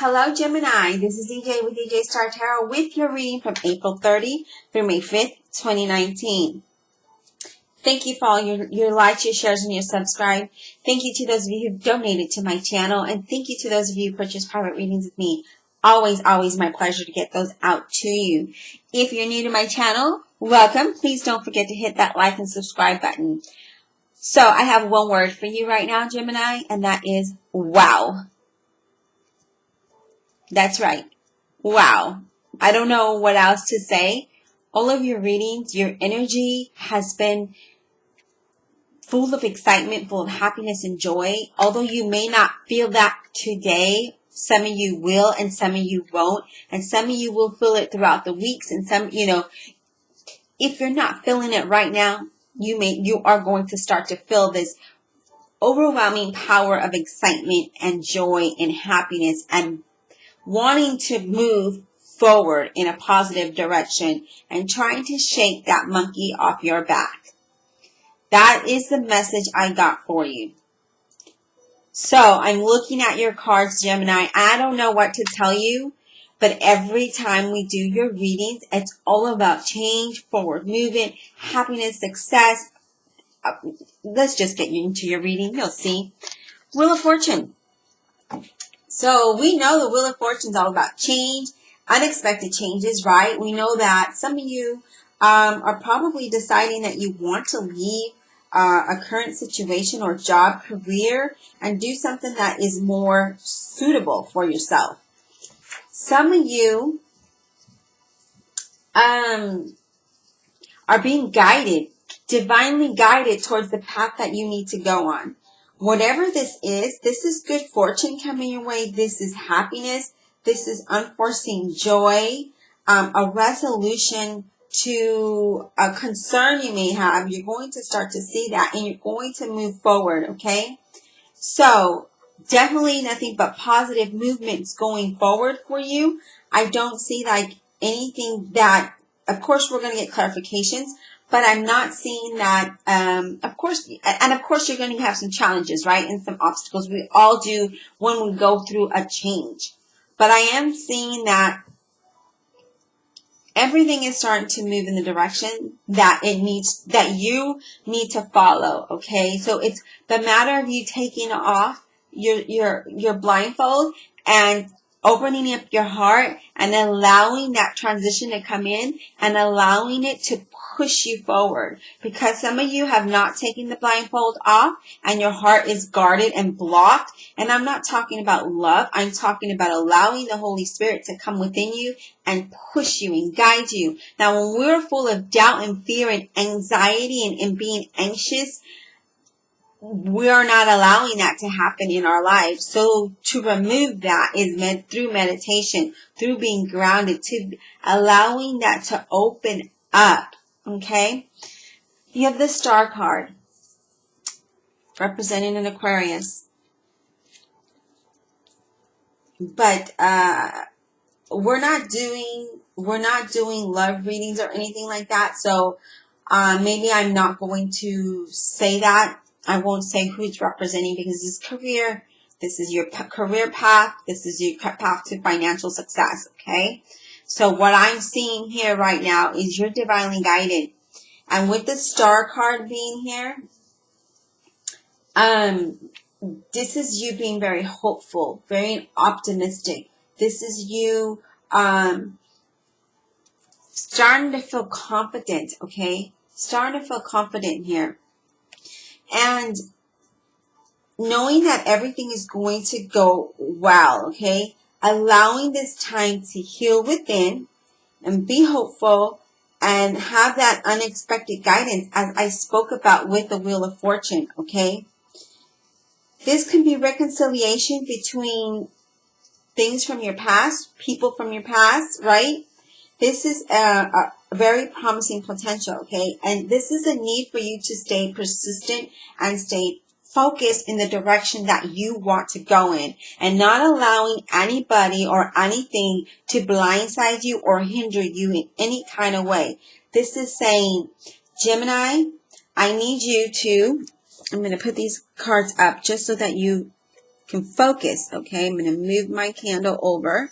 Hello, Gemini. This is DJ with DJ Star Tarot with your reading from April 30 through May 5th, 2019. Thank you for all your likes, your shares, and your subscribe. Thank you to those of you who've donated to my channel. And thank you to those of you who purchased private readings with me. Always my pleasure to get those out to you. If you're new to my channel, welcome. Please don't forget to hit that like and subscribe button. So I have one word for you right now, Gemini, and that is wow. That's right. Wow. I don't know what else to say. All of your readings, your energy has been full of excitement, full of happiness and joy. Although you may not feel that today, some of you will and some of you won't. And some of you will feel it throughout the weeks. And some, if you're not feeling it right now, you are going to start to feel this overwhelming power of excitement and joy and happiness and wanting to move forward in a positive direction and trying to shake that monkey off your back. That is the message I got for you. So I'm looking at your cards, Gemini. I don't know what to tell you, but every time we do your readings, it's all about change, forward movement, happiness, success. Let's just get into your reading. You'll see. Wheel of Fortune. So we know the Wheel of Fortune is all about change, unexpected changes, right? We know that some of you are probably deciding that you want to leave a current situation or job, career, and do something that is more suitable for yourself. Some of you are being guided, divinely guided towards the path that you need to go on. Whatever this is good fortune coming your way. This is happiness. This is unforeseen joy, a resolution to a concern you may have. You're going to start to see that and you're going to move forward, okay? So definitely nothing but positive movements going forward for you. I don't see like anything that, of course, we're going to get clarifications. But I'm not seeing that, of course, you're going to have some challenges, right? And some obstacles. We all do when we go through a change. But I am seeing that everything is starting to move in the direction that that you need to follow, okay? So it's the matter of you taking off your blindfold and opening up your heart and allowing that transition to come in and allowing it to push you forward, because some of you have not taken the blindfold off and your heart is guarded and blocked. And I'm not talking about love. I'm talking about allowing the Holy Spirit to come within you and push you and guide you. Now, when we're full of doubt and fear and anxiety and being anxious, we are not allowing that to happen in our lives. So to remove that is through meditation, through being grounded, to allowing that to open up. Okay? You have the Star card representing an Aquarius. But we're not doing love readings or anything like that. So maybe I'm not going to say that. I won't say who it's representing because this is career. This is your career path. This is your path to financial success. Okay? So what I'm seeing here right now is you're divinely guided. And with the Star card being here, this is you being very hopeful, very optimistic. This is you starting to feel confident, okay? Starting to feel confident here. And knowing that everything is going to go well, okay? Allowing this time to heal within and be hopeful and have that unexpected guidance as I spoke about with the Wheel of Fortune, okay? This can be reconciliation between things from your past, people from your past, right? This is a very promising potential, okay? And this is a need for you to stay persistent and stay focused in the direction that you want to go in and not allowing anybody or anything to blindside you or hinder you in any kind of way. This is saying, Gemini, I need you to, I'm going to put these cards up just so that you can focus, okay? I'm going to move my candle over.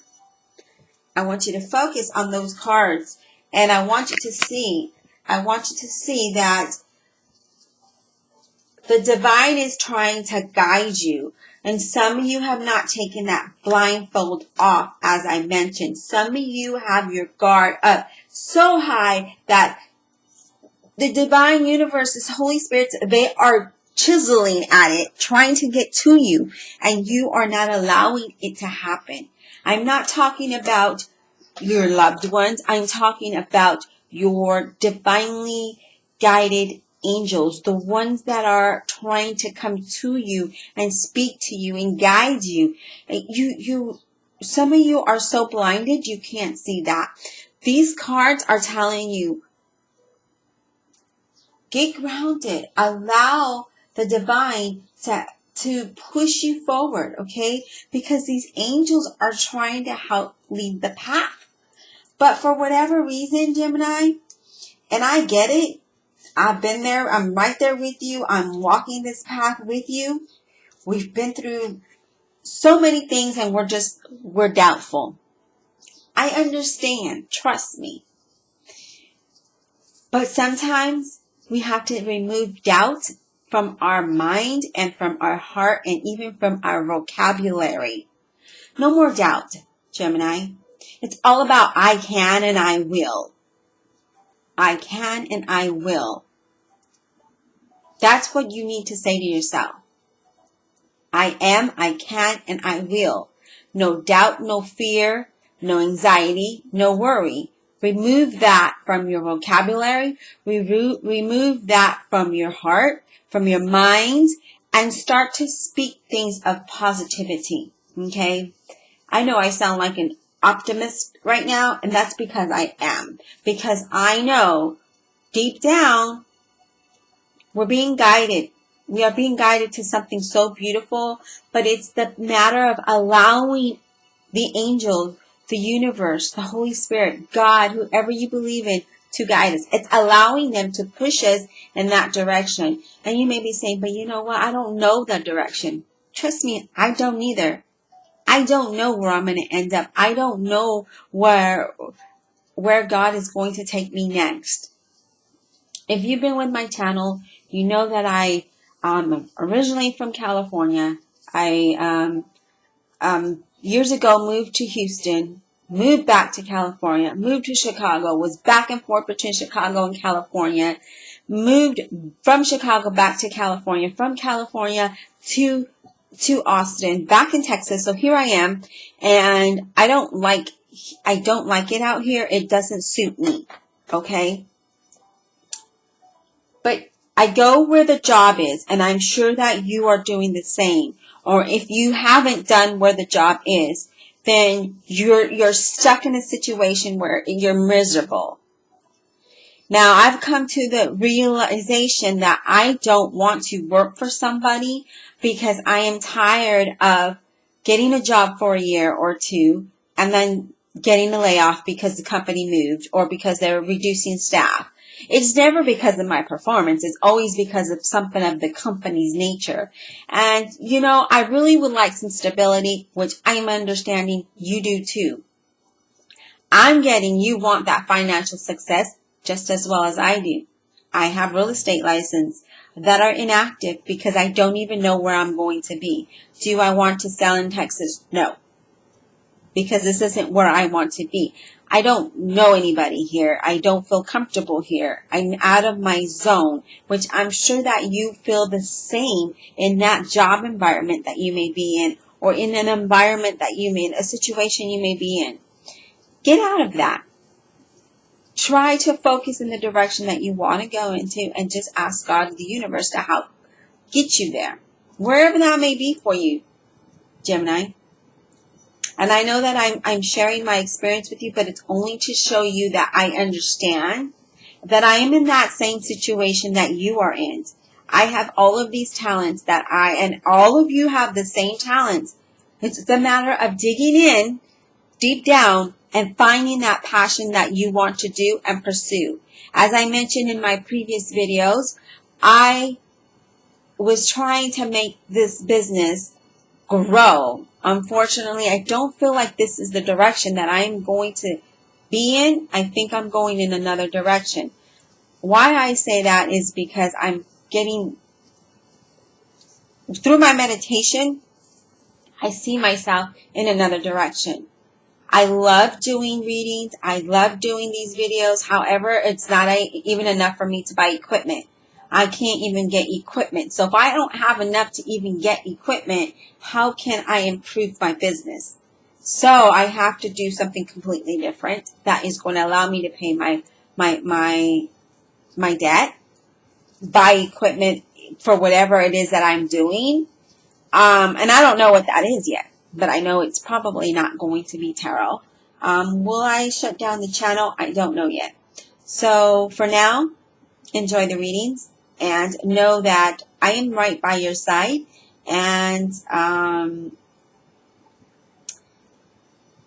I want you to focus on those cards, and I want you to see that the divine is trying to guide you. And some of you have not taken that blindfold off, as I mentioned. Some of you have your guard up so high that the divine universe, this Holy Spirit, they are chiseling at it, trying to get to you, and you are not allowing it to happen. I'm not talking about your loved ones. I'm talking about your divinely guided angels, the ones that are trying to come to you and speak to you and guide you. Some of you are so blinded you can't see that. These cards are telling you, get grounded. Allow the divine to push you forward, okay? Because these angels are trying to help lead the path. But for whatever reason, Gemini, and I get it, I've been there, I'm right there with you, I'm walking this path with you. We've been through so many things and we're doubtful. I understand, trust me. But sometimes we have to remove doubt from our mind and from our heart and even from our vocabulary. No more doubt, Gemini. It's all about I can and I will. I can and I will. That's what you need to say to yourself. I am, I can, and I will. No doubt, no fear, no anxiety, no worry. Remove that from your vocabulary. Remove that from your heart, from your mind, and start to speak things of positivity. Okay? I know I sound like an optimist right now, and that's because I am. Because I know deep down, we're being guided. We are being guided to something so beautiful, but it's the matter of allowing the angels, the universe, the Holy Spirit, God, whoever you believe in, to guide us. It's allowing them to push us in that direction. And you may be saying, but you know what? I don't know that direction. Trust me, I don't either. I don't know where I'm going to end up. I don't know where God is going to take me next. If you've been with my channel, you know that I am originally from California. I years ago moved to Houston, moved back to California, moved to Chicago, was back and forth between Chicago and California, moved from Chicago back to California, from California to Austin, back in Texas. So here I am, and I don't like it out here. It doesn't suit me. Okay? But I go where the job is, and I'm sure that you are doing the same. Or if you haven't done where the job is, then you're stuck in a situation where you're miserable. Now, I've come to the realization that I don't want to work for somebody because I am tired of getting a job for a year or two and then getting a layoff because the company moved or because they're reducing staff. It's never because of my performance. It's always because of something of the company's nature. And, you know, I really would like some stability, which I'm understanding you do too. I'm getting you want that financial success just as well as I do. I have real estate license that are inactive because I don't even know where I'm going to be. Do I want to sell in Texas? No. Because this isn't where I want to be. I don't know anybody here. I don't feel comfortable here. I'm out of my zone, which I'm sure that you feel the same in that job environment that you may be in, or in an environment that you may, a situation you may be in. Get out of that. Try to focus in the direction that you want to go into and just ask God, the universe, to help get you there. Wherever that may be for you, Gemini. And I know that I'm sharing my experience with you, but it's only to show you that I understand that I am in that same situation that you are in. I have all of these talents and all of you have the same talents. It's the matter of digging in deep down and finding that passion that you want to do and pursue. As I mentioned in my previous videos, I was trying to make this business grow. Unfortunately, I don't feel like this is the direction that I'm going to be in. I think I'm going in another direction. Why I say that is because I'm getting, through my meditation, I see myself in another direction. I love doing readings. I love doing these videos. However, it's not even enough for me to buy equipment. I can't even get equipment. So if I don't have enough to even get equipment, how can I improve my business? So I have to do something completely different that is going to allow me to pay my debt, buy equipment for whatever it is that I'm doing. And I don't know what that is yet, but I know it's probably not going to be tarot. Will I shut down the channel? I don't know yet. So for now, enjoy the readings and know that I am right by your side. And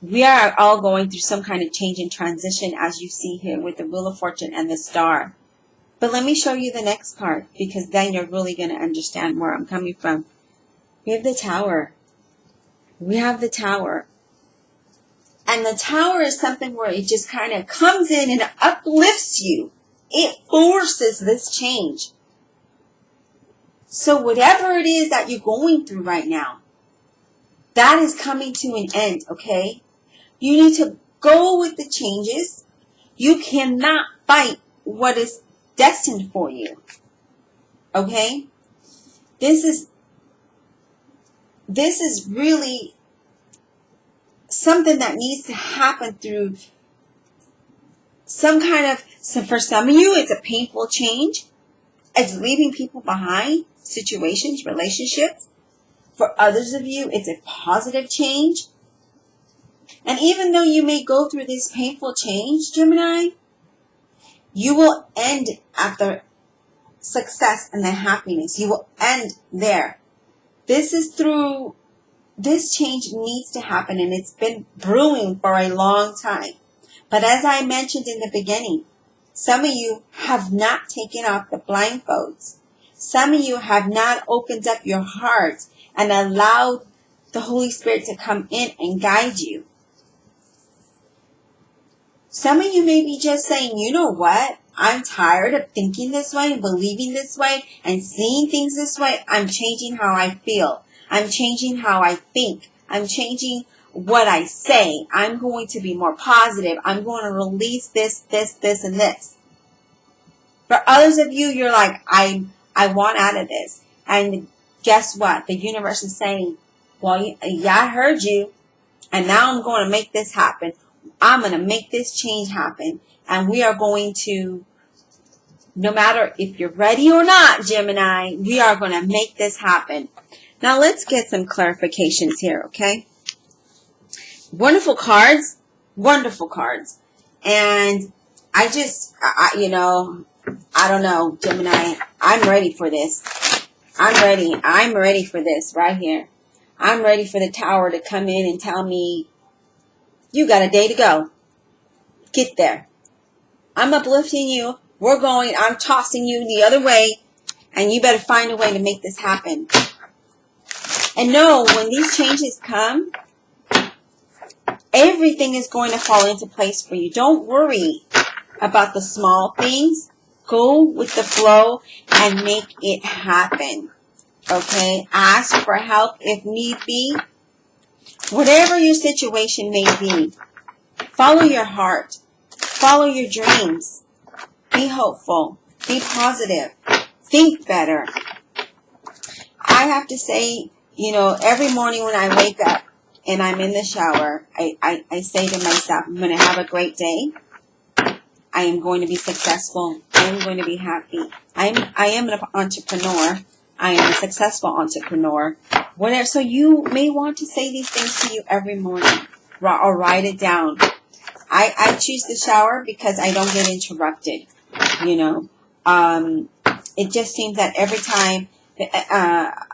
we are all going through some kind of change and transition, as you see here with the Wheel of Fortune and the Star. But let me show you the next card, because then you're really going to understand where I'm coming from. We have the Tower. We have the Tower. And the Tower is something where it just kind of comes in and uplifts you. It forces this change. So whatever it is that you're going through right now, that is coming to an end, okay? You need to go with the changes. You cannot fight what is destined for you, okay? This is really something that needs to happen through some kind of, so for some of you, it's a painful change. It's leaving people behind, situations, relationships. For others of you, it's a positive change. And even though you may go through this painful change, Gemini, you will end at the success and the happiness. You will end there. This change needs to happen, and it's been brewing for a long time. But as I mentioned in the beginning, some of you have not taken off the blindfolds. Some of you have not opened up your heart and allowed the Holy Spirit to come in and guide you. Some of you may be just saying, you know what? I'm tired of thinking this way and believing this way and seeing things this way. I'm changing how I feel. I'm changing how I think. I'm changing what I say. I'm going to be more positive. I'm going to release this, and this. For others of you, you're like, I want out of this. And guess what? The universe is saying, well, yeah, I heard you. And now I'm going to make this happen. I'm going to make this change happen. And we are going to, no matter if you're ready or not, Gemini, we are going to make this happen. Now let's get some clarifications here, okay? Wonderful cards. Wonderful cards. And I don't know, Gemini. I'm ready for this. I'm ready. I'm ready for this right here. I'm ready for the Tower to come in and tell me, you got a day to go. Get there. I'm uplifting you. We're going. I'm tossing you the other way. And you better find a way to make this happen. And know, when these changes come, everything is going to fall into place for you. Don't worry about the small things. Go with the flow and make it happen. Okay? Ask for help if need be. Whatever your situation may be, follow your heart. Follow your dreams. Be hopeful. Be positive. Think better. I have to say, every morning when I wake up and I'm in the shower, I say to myself, I'm going to have a great day. I am going to be successful. I am going to be happy. I am an entrepreneur. I am a successful entrepreneur. Whatever. So you may want to say these things to you every morning or write it down. I choose the shower because I don't get interrupted. It just seems that every time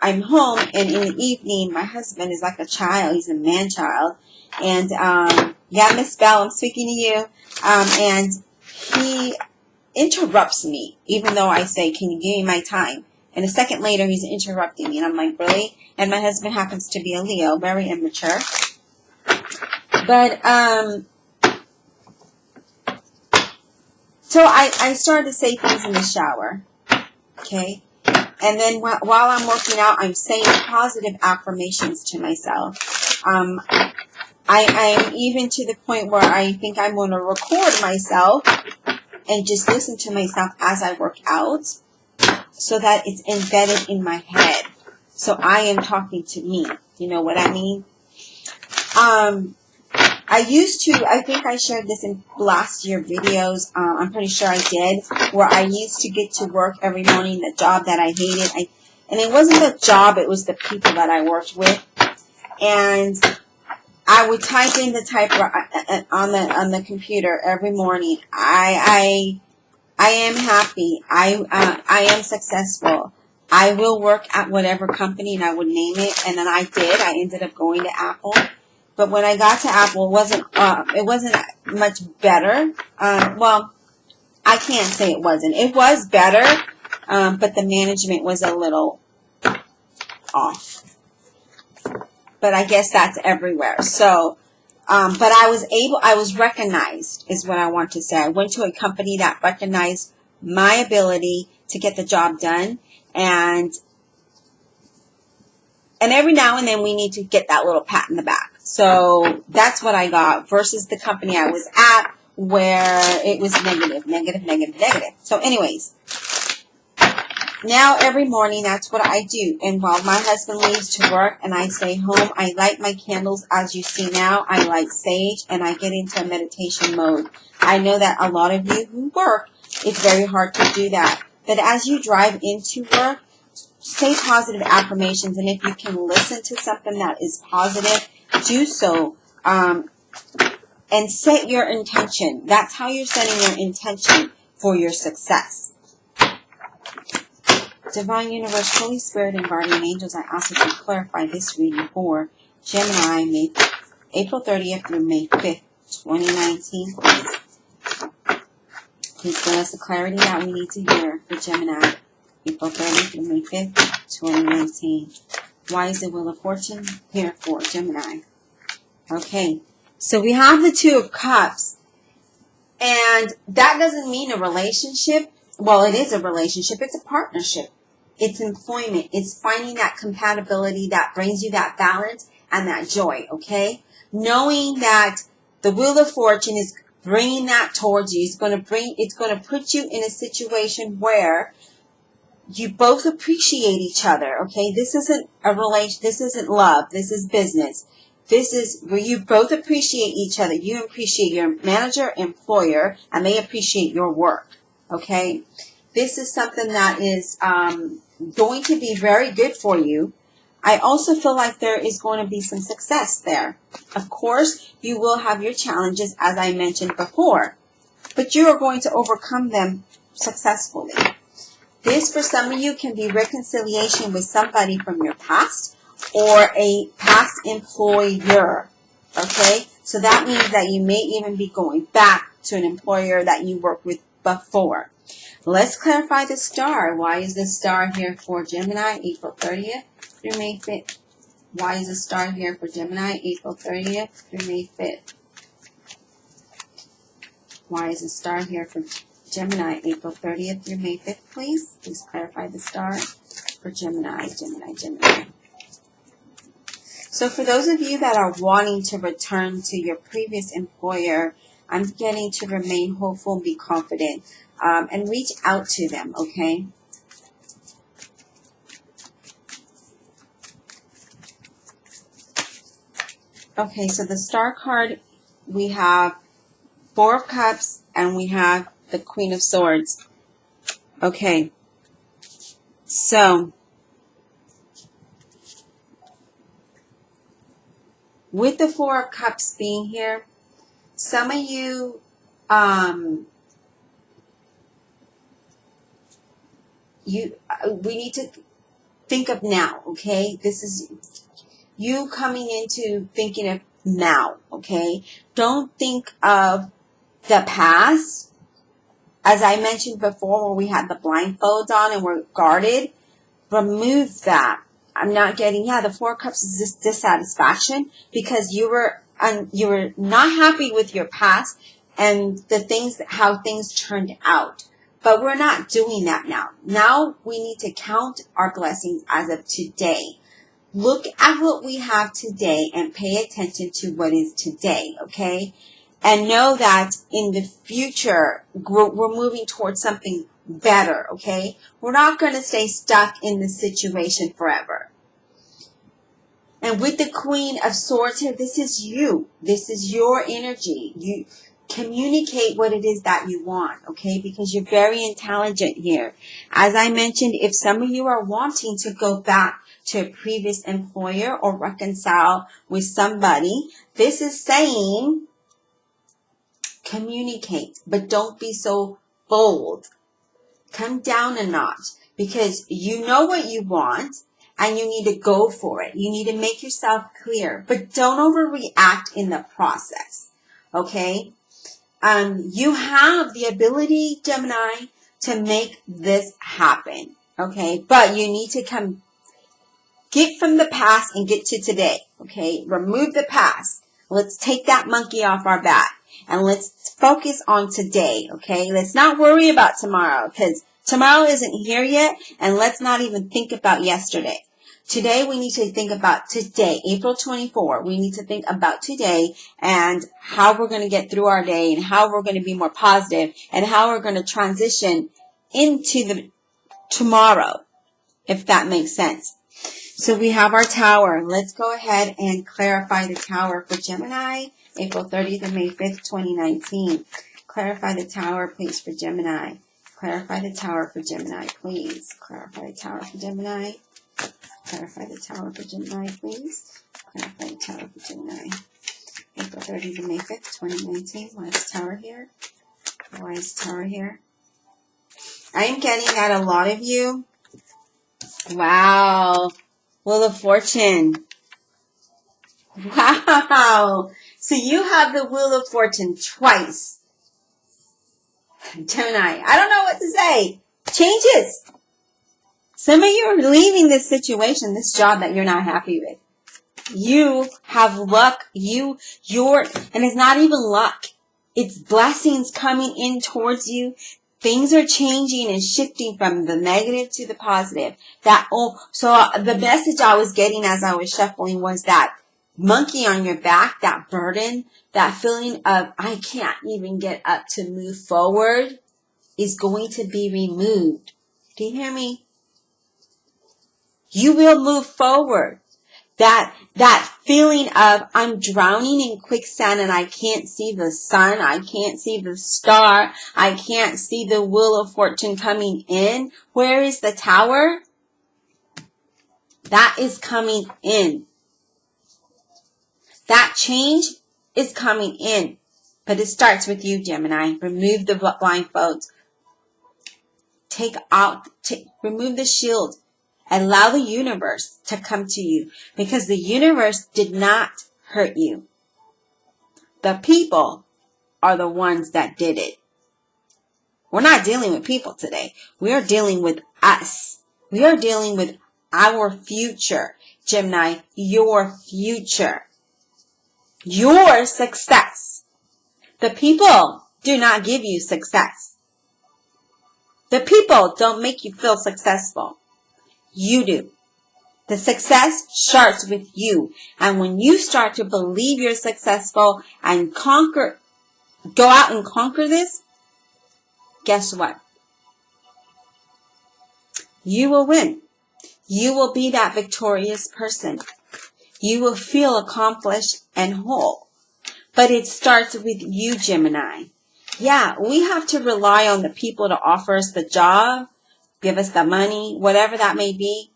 I'm home and in the evening, my husband is like a child. He's a man-child. And, Miss Bell, I'm speaking to you. And he interrupts me, even though I say, can you give me my time? And a second later, he's interrupting me. And I'm like, really? And my husband happens to be a Leo, very immature. But, so I started to say things in the shower. Okay? And then while I'm working out, I'm saying positive affirmations to myself. I'm even to the point where I think I'm going to record myself and just listen to myself as I work out so that it's embedded in my head. So I am talking to me. You know what I mean? I used to, I think I shared this in last year videos. I'm pretty sure I did, where I used to get to work every morning, the job that I hated. And it wasn't the job, it was the people that I worked with. And I would type in the typewriter on the computer every morning. I am happy. I am successful. I will work at whatever company, and I would name it. And then I did. I ended up going to Apple. But when I got to Apple, it wasn't much better. Well, I can't say it wasn't. It was better, but the management was a little off. But I guess that's everywhere. So, but I was recognized, is what I want to say. I went to a company that recognized my ability to get the job done, and every now and then we need to get that little pat in the back. So that's what I got versus the company I was at where it was negative. So anyways, now every morning that's what I do. And while my husband leaves to work and I stay home, I light my candles as you see now. I light sage and I get into a meditation mode. I know that a lot of you who work, it's very hard to do that. But as you drive into work, say positive affirmations, and if you can listen to something that is positive, do so, and set your intention. That's how you're setting your intention for your success. Divine Universe, Holy Spirit, and Guardian Angels, I ask that you clarify this reading for Gemini, April 30th through May 5th, 2019, please. Please give us the clarity that we need to hear for Gemini, April 30th through May 5th, 2019. Why is the Wheel of Fortune here for Gemini? Okay, so we have the Two of Cups, and that doesn't mean a relationship. Well, it is a relationship. It's a partnership. It's employment. It's finding that compatibility that brings you that balance and that joy, okay? Knowing that the Wheel of Fortune is bringing that towards you. It's going to put you in a situation where you both appreciate each other, okay? This isn't a relation. This isn't love. This is business. This is where you both appreciate each other. You appreciate your manager, employer, and they appreciate your work, okay? This is something that is going to be very good for you. I also feel like there is going to be some success there. Of course, you will have your challenges, as I mentioned before, but you are going to overcome them successfully. This, for some of you, can be reconciliation with somebody from your past or a past employer, okay? So that means that you may even be going back to an employer that you worked with before. Let's clarify the star. Why is the star here for Gemini, April 30th through May 5th? Why is the star here for Gemini, April 30th through May 5th? Why is the star here for Gemini, April 30th through May 5th, please? Please clarify the star for Gemini. So for those of you that are wanting to return to your previous employer, I'm getting to remain hopeful and be confident. And reach out to them, okay? Okay, so the star card, we have Four of Cups, and we have the Queen of Swords. Okay, so with the Four of Cups being here, some of you, we need to think of now, okay? This is you coming into thinking of now, okay? Don't think of the past. As I mentioned before, where we had the blindfolds on and we're guarded, remove that. I'm not getting, the Four of Cups is this dissatisfaction because you were not happy with your past and how things turned out. But we're not doing that now. Now we need to count our blessings as of today. Look at what we have today and pay attention to what is today, okay? And know that in the future, we're moving towards something better, okay? We're not going to stay stuck in this situation forever. And with the Queen of Swords here, this is you. This is your energy. You communicate what it is that you want, okay? Because you're very intelligent here. As I mentioned, if some of you are wanting to go back to a previous employer or reconcile with somebody, this is saying communicate, but don't be so bold. Come down a notch because you know what you want and you need to go for it. You need to make yourself clear, but don't overreact in the process, okay? You have the ability, Gemini, to make this happen, okay? But you need to get from the past and get to today, okay? Remove the past. Let's take that monkey off our back and let's focus on today, okay? Let's not worry about tomorrow because tomorrow isn't here yet, and let's not even think about yesterday. Today, we need to think about today, April 24. We need to think about today and how we're going to get through our day and how we're going to be more positive and how we're going to transition into the tomorrow, if that makes sense. So we have our tower. Let's go ahead and clarify the tower for Gemini, April 30th and May 5th, 2019. Clarify the tower, please, for Gemini. Clarify the tower for Gemini, please. Clarify the tower for Gemini. Clarify the tower for Gemini, please. Clarify the tower for Gemini. April 30th and May 5th, 2019. Why is tower here? Why is tower here? I am getting that a lot of you. Wow. Wheel of Fortune. Wow. So you have the Wheel of Fortune twice. Gemini, I don't know what to say. Changes. Some of you are leaving this situation, this job that you're not happy with. You have luck. And it's not even luck. It's blessings coming in towards you. Things are changing and shifting from the negative to the positive. So the message I was getting as I was shuffling was that monkey on your back, that burden, that feeling of I can't even get up to move forward is going to be removed. Do you hear me? You will move forward. That feeling of I'm drowning in quicksand and I can't see the sun, I can't see the star, I can't see the Wheel of Fortune coming in. Where is the tower? That is coming in. That change is coming in. But it starts with you, Gemini. Remove the blindfolds. Remove the shield. Allow the universe to come to you because the universe did not hurt you. The people are the ones that did it. We're not dealing with people today. We are dealing with us. We are dealing with our future. Gemini, your future. Your success. The people do not give you success. The people don't make you feel successful. You do. The success starts with you. And when you start to believe you're successful and go out and conquer this, guess what? You will win. You will be that victorious person. You will feel accomplished and whole. But it starts with you, Gemini. Yeah, we have to rely on the people to offer us the job, give us the money, whatever that may be.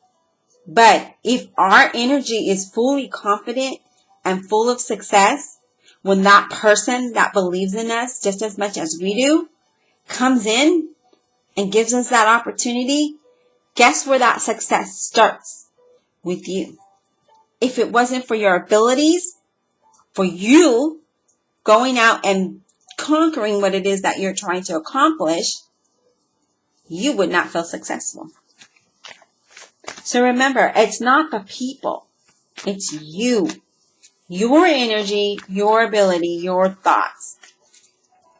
But if our energy is fully confident and full of success, when that person that believes in us just as much as we do comes in and gives us that opportunity, guess where that success starts? With you. If it wasn't for your abilities, for you going out and conquering what it is that you're trying to accomplish, you would not feel successful. So remember, it's not the people. It's you. Your energy, your ability, your thoughts.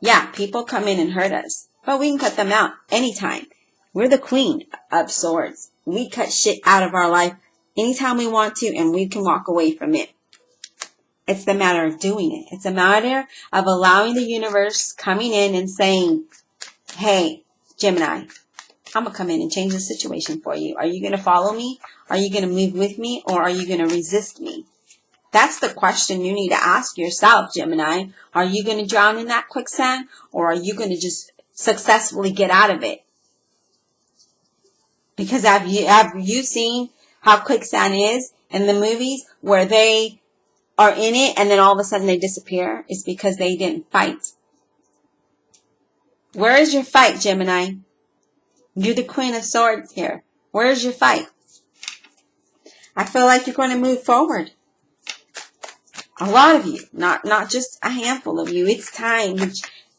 Yeah, people come in and hurt us, but we can cut them out anytime. We're the queen of swords. We cut shit out of our life anytime we want to, and we can walk away from it. It's the matter of doing it. It's a matter of allowing the universe coming in and saying, hey, Gemini, I'm going to come in and change the situation for you. Are you going to follow me? Are you going to move with me? Or are you going to resist me? That's the question you need to ask yourself, Gemini. Are you going to drown in that quicksand? Or are you going to just successfully get out of it? Because have you seen how quicksand is in the movies where they are in it and then all of a sudden they disappear? It's because they didn't fight. Where is your fight, Gemini? You're the Queen of Swords here. Where is your fight? I feel like you're going to move forward. A lot of you, not just a handful of you. It's time.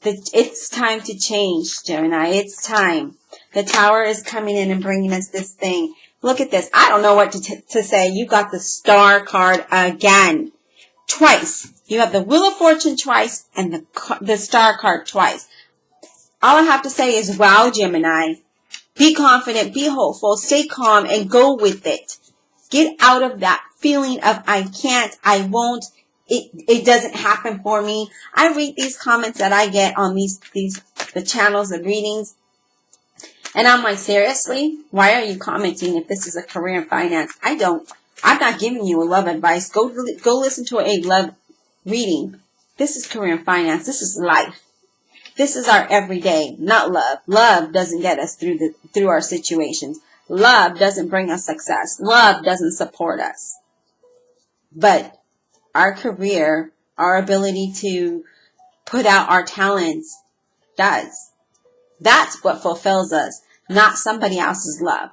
It's time to change, Gemini. It's time. The Tower is coming in and bringing us this thing. Look at this. I don't know what to say. You got the Star card again. Twice. You have the Wheel of Fortune twice and the Star card twice. All I have to say is, wow, Gemini. Be confident, be hopeful, stay calm, and go with it. Get out of that feeling of I can't, I won't, it doesn't happen for me. I read these comments that I get on the channels of readings, and I'm like, seriously? Why are you commenting if this is a career in finance? I'm not giving you a love advice. Go listen to a love reading. This is career in finance. This is life. This is our everyday, not love. Love doesn't get us through our situations. Love doesn't bring us success. Love doesn't support us. But our career, our ability to put out our talents does. That's what fulfills us, not somebody else's love.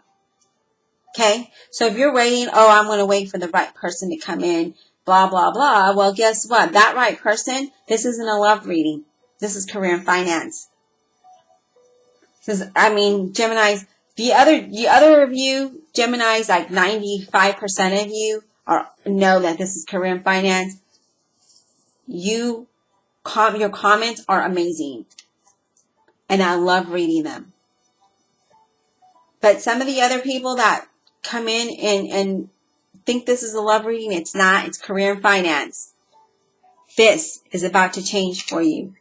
Okay? So if you're waiting, I'm going to wait for the right person to come in, blah, blah, blah. Well, guess what? That right person, this isn't a love reading. This is career and finance. Geminis, the other of you, Geminis, like 95% of you know that this is career and finance. Your comments are amazing. And I love reading them. But some of the other people that come in and think this is a love reading, it's not. It's career and finance. This is about to change for you.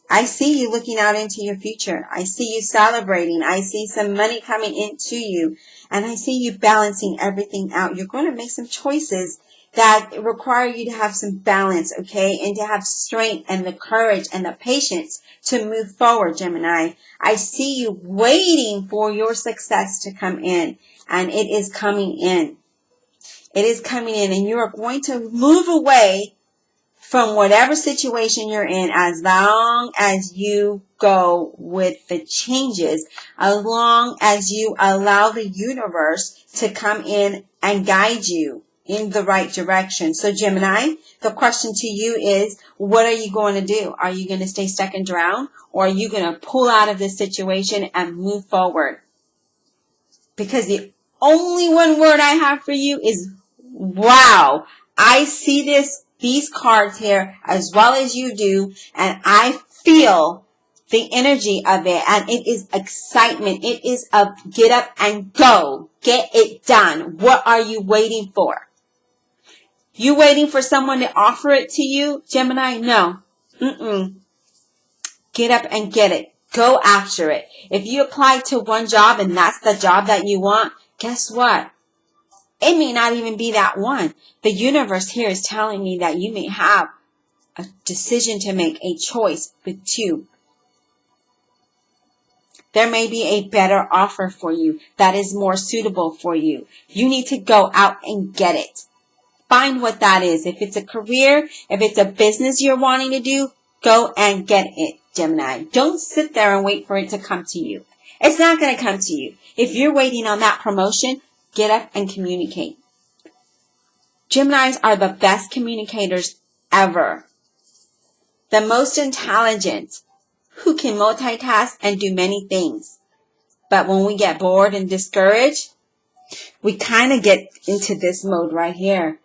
I see you looking out into your future. I see you celebrating. I see some money coming into you. And I see you balancing everything out. You're going to make some choices that require you to have some balance, okay? And to have strength and the courage and the patience to move forward, Gemini. I see you waiting for your success to come in. And it is coming in. It is coming in. And you are going to move away from whatever situation you're in, as long as you go with the changes, as long as you allow the universe to come in and guide you in the right direction. So Gemini, the question to you is, what are you going to do? Are you going to stay stuck and drown? Or are you going to pull out of this situation and move forward? Because the only one word I have for you is, wow. I see these cards here as well as you do, and I feel the energy of it, and it is excitement. It is a get up and go. Get it done. What are you waiting for? You waiting for someone to offer it to you, Gemini? No. Get up and get it. Go after it. If you apply to one job and that's the job that you want, guess what? It may not even be that one. The universe here is telling me that you may have a decision to make, a choice with two. There may be a better offer for you that is more suitable for you. You need to go out and get it. Find what that is. If it's a career, if it's a business you're wanting to do, go and get it, Gemini. Don't sit there and wait for it to come to you. It's not going to come to you. If you're waiting on that promotion, get up and communicate. Geminis are the best communicators ever. The most intelligent, who can multitask and do many things. But when we get bored and discouraged, We kind of get into this mode right here,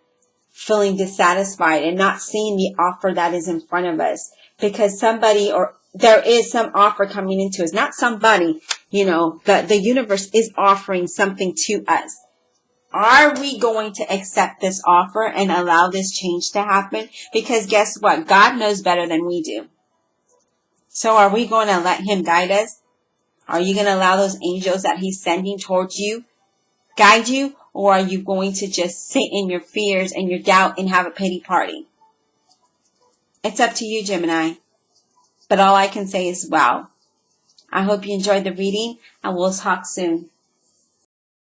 feeling dissatisfied and not seeing the offer that is in front of us, because somebody, or there is some offer coming into us, not somebody, the universe is offering something to us. Are we going to accept this offer and allow this change to happen? Because guess what? God knows better than we do. So are we going to let him guide us? Are you going to allow those angels that he's sending towards you guide you? Or are you going to just sit in your fears and your doubt and have a pity party? It's up to you, Gemini. But all I can say is wow. I hope you enjoyed the reading, and we'll talk soon.